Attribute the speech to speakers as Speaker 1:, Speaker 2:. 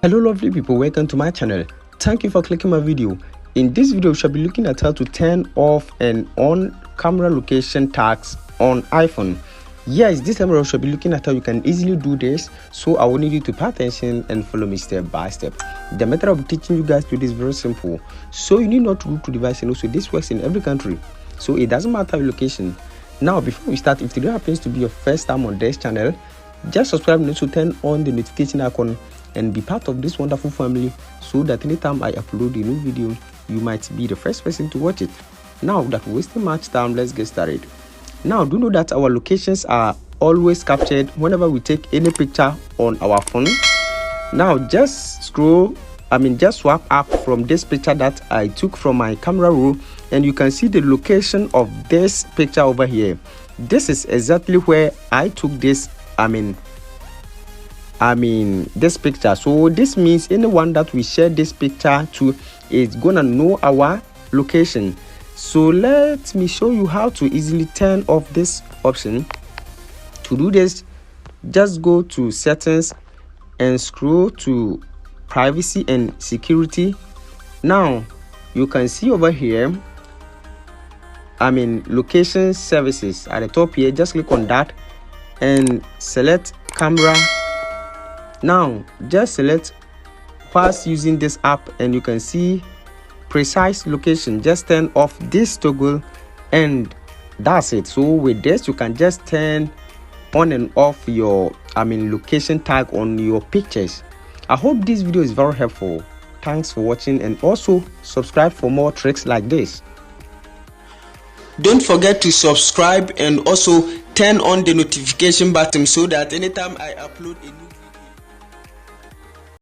Speaker 1: Hello lovely people, welcome to my channel. Thank you for clicking my video. In this video we shall be looking at how to turn off and on camera location tags on iPhone. Yes, this time we shall be looking at how you can easily do this, so I will need you to pay attention and follow me step by step. The method of teaching you guys to do this is very simple, so you need not to root to device, and also this works in every country, so it doesn't matter your location. Now before we start, if today happens to be your first time on this channel, just subscribe and also turn on the notification icon and be part of this wonderful family, so that anytime I upload a new video you might be the first person to watch it. Now that wasting much time, let's get started. Now do know that our locations are always captured whenever we take any picture on our phone. Now just swap up from this picture that I took from my camera roll, and you can see the location of this picture over here. This is exactly where I took this this picture. So this means anyone that we share this picture to is gonna know our location. So let me show you how to easily turn off this option. To do this, just go to settings and scroll to privacy and security. Now you can see over here location services at the top here. Just click on that and select camera. Now just select whilst using this app, and you can see precise location. Just turn off this toggle and that's it. So with this you can just turn on and off your location tag on your pictures. I hope this video is very helpful. Thanks for watching, and also subscribe for more tricks like this. Don't forget to subscribe and also turn on the notification button so that anytime I upload a new